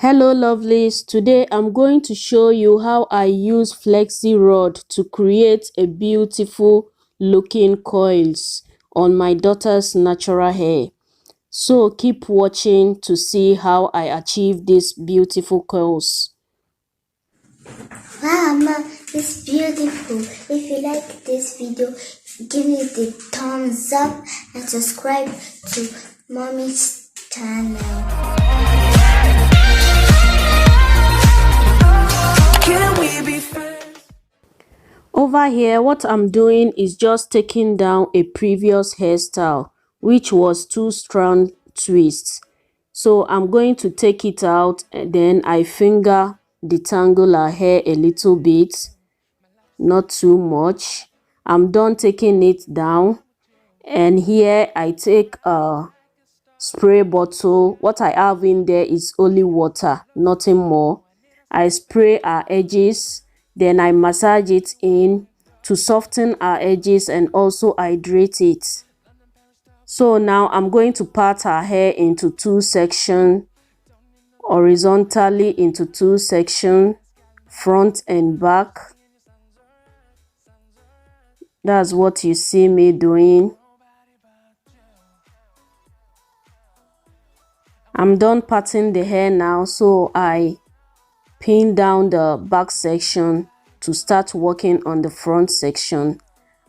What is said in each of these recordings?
Hello lovelies, today I'm going to show you how I use Flexi Rod to create a beautiful looking coils on my daughter's natural hair. So keep watching to see how I achieve these beautiful curls. Wow, Mama, it's beautiful. If you like this video, give me the thumbs up and subscribe to Mommy's channel. Over here, what I'm doing is just taking down a previous hairstyle, which was 2-strand twists. So I'm going to take it out and then I finger detangle her hair a little bit, not too much. I'm done taking it down, and here I take a spray bottle. What I have in there is only water, nothing more. I spray our edges, then I massage it in to soften our edges and also hydrate it. So now I'm going to part our hair into 2 sections, horizontally into 2 sections, front and back. That's what you see me doing. I'm done parting the hair now, so I pin down the back section to start working on the front section.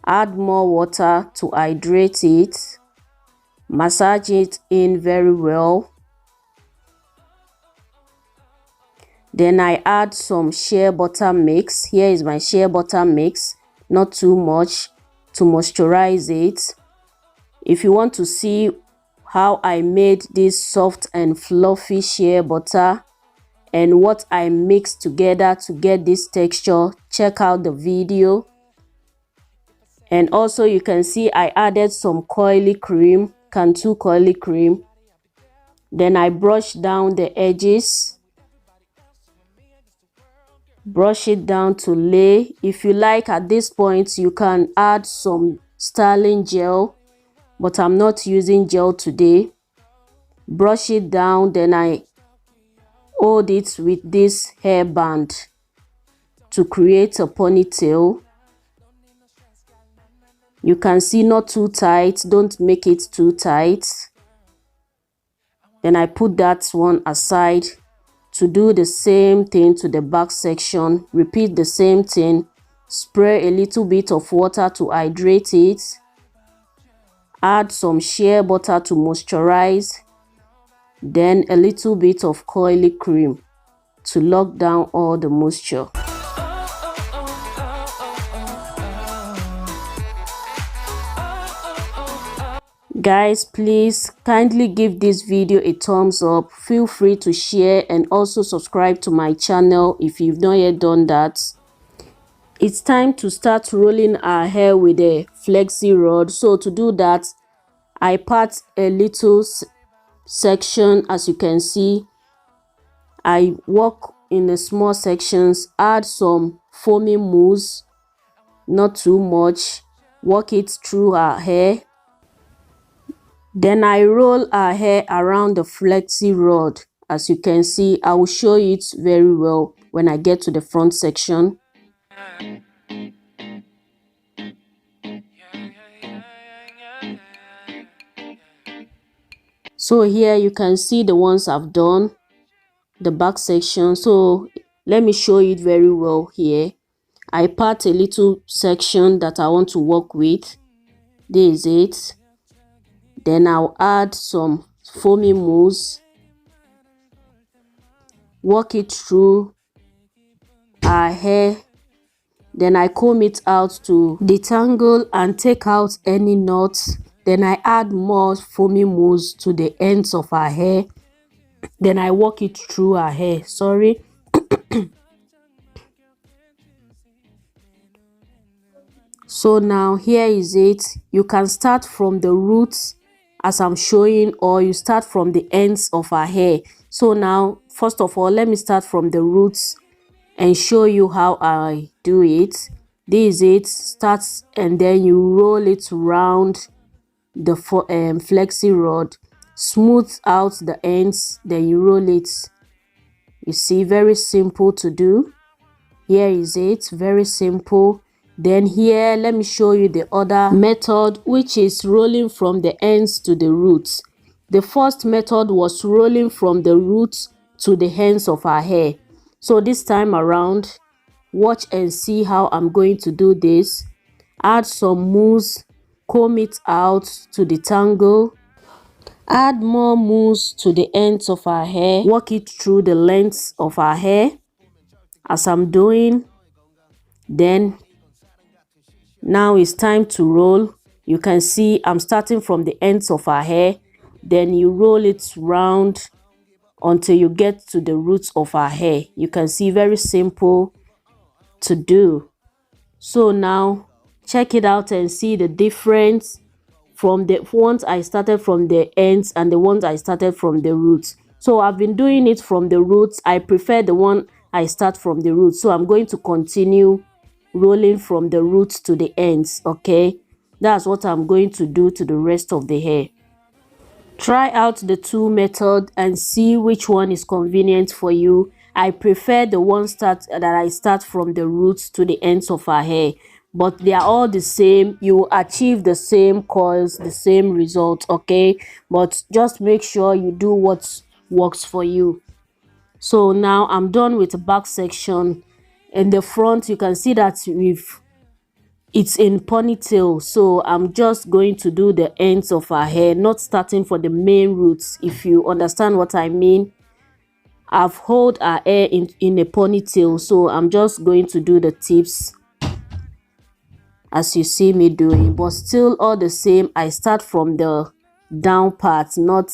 Add more water to hydrate it. Massage it in very well. Then I add some shea butter mix. Here is my shea butter mix, not too much, to moisturize it. If you want to see how I made this soft and fluffy shea butter and what I mixed together to get this texture, check out the video. And also you can see I added some coily cream, Cantu coily cream. Then I brush down the edges, brush it down to lay. If you like, at this point you can add some styling gel, but I'm not using gel today. Brush it down, then I hold it with this hairband to create a ponytail. You can see, not too tight, don't make it too tight. Then I put that one aside to do the same thing to the back section. Repeat the same thing. Spray a little bit of water to hydrate it. Add some shea butter to moisturize. Then a little bit of coily cream to lock down all the moisture. Guys, please kindly give this video a thumbs up. Feel free to share and also subscribe to my channel if you've not yet done that. It's time to start rolling our hair with a Flexi Rod. So to do that, I part a little section. As you can see, I work in the small sections, add some foamy mousse, not too much, work it through our hair. Then I roll our hair around the Flexi Rod. As you can see, I will show it very well when I get to the front section. So here you can see the ones I've done, the back section. So let me show it very well here. I part a little section that I want to work with. This is it. Then I'll add some foamy mousse, work it through our hair. Then I comb it out to detangle and take out any knots. Then I add more foamy mousse to the ends of our hair. Then I work it through our hair. Sorry. So now here is it. You can start from the roots as I'm showing, or you start from the ends of our hair. So now, first of all, let me start from the roots and show you how I do it. This is it. Starts, and then you roll it around the Flexi Rod, smooth out the ends, then you roll it You see, very simple to do. Here is it, very simple. Then here, let me show you the other method, which is rolling from the ends to the roots. The first method was rolling from the roots to the ends of our hair. So this time around, watch and see how I'm going to do this. Add some mousse, comb it out to detangle. Add more mousse to the ends of our hair. Work it through the length of our hair as I'm doing. Then now it's time to roll. You can see I'm starting from the ends of our hair. Then you roll it round until you get to the roots of our hair. You can see, very simple to do. So now check it out and see the difference from the ones I started from the ends and the ones I started from the roots. So I've been doing it from the roots. I prefer the one I start from the roots. So I'm going to continue rolling from the roots to the ends. Okay, that's what I'm going to do to the rest of the hair. Try out the two methods and see which one is convenient for you. I prefer the one that I start from the roots to the ends of our hair, but they are all the same. You will achieve the same coils, the same result. Okay, but just make sure you do what works for you. So now I'm done with the back section. In the front, you can see that it's in ponytail, so I'm just going to do the ends of our hair, not starting for the main roots, if you understand what I mean. I've held our hair in a ponytail, so I'm just going to do the tips as you see me doing, but still all the same, I start from the down part, not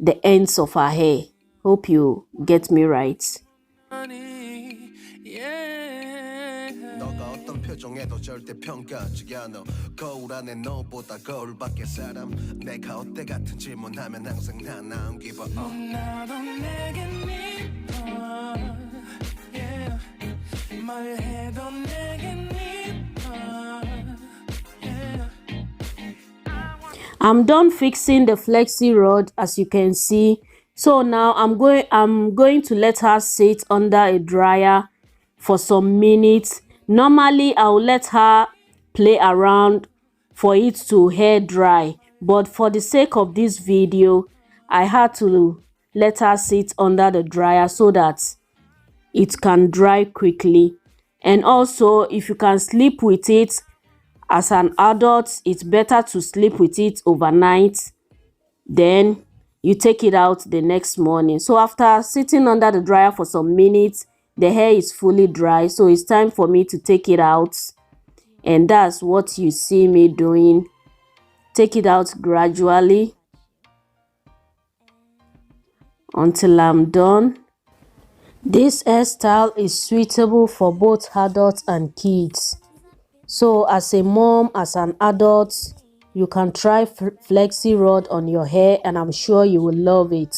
the ends of our hair. Hope you get me right. 표정에도 절대 평가하지 않아. 거울 안에 너보다 거울 밖에 사람. 내가 어때 같은 질문하면 항상 다 나온 give up. 나도 내게 미워. Yeah. 뭘 해도 내게 미워. Yeah. I'm done fixing the flexi rod, as you can see. So now I'm going to let her sit under a dryer for some minutes. Normally, I'll let her play around for it to hair dry, but for the sake of this video, I had to let her sit under the dryer so that it can dry quickly. And also, if you can sleep with it as an adult, it's better to sleep with it overnight. Then you take it out the next morning. So after sitting under the dryer for some minutes, the hair is fully dry, so it's time for me to take it out, and that's what you see me doing. Take it out gradually until I'm done. This hairstyle is suitable for both adults and kids. So as a mom, as an adult, you can try Flexi Rod on your hair, and I'm sure you will love it.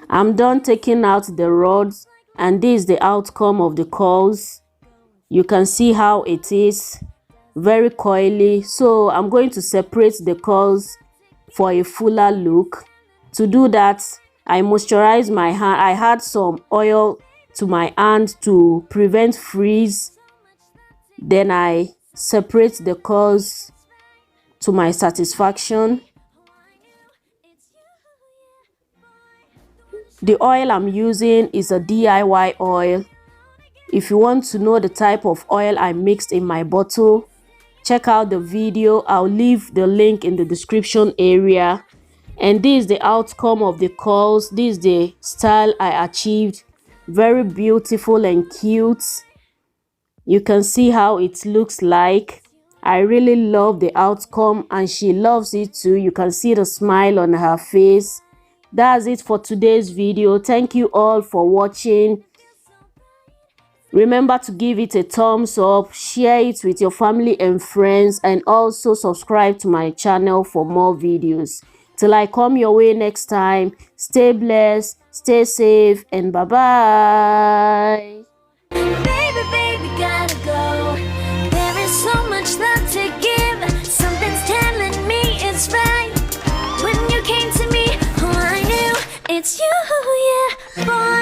I'm done taking out the rods, and this is the outcome of the curls. You can see how it is, very coily. So I'm going to separate the curls for a fuller look. To do that, I moisturize my hand. I had some oil to my hand to prevent frizz. Then I separate the curls to my satisfaction. The oil I'm using is a DIY oil. If you want to know the type of oil I mixed in my bottle, check out the video. I'll leave the link in the description area. And this is the outcome of the curls. This is the style I achieved. Very beautiful and cute. You can see how it looks like. I really love the outcome, and she loves it too. You can see the smile on her face. That's it for today's video. Thank you all for watching. Remember to give it a thumbs up, share it with your family and friends, and also subscribe to my channel for more videos. Till I come your way next time, stay blessed, stay safe, and bye-bye. Baby, baby, gotta go. There is so much love to give. Something's telling me it's right. When you came to me, oh, I knew it's you, yeah, boy.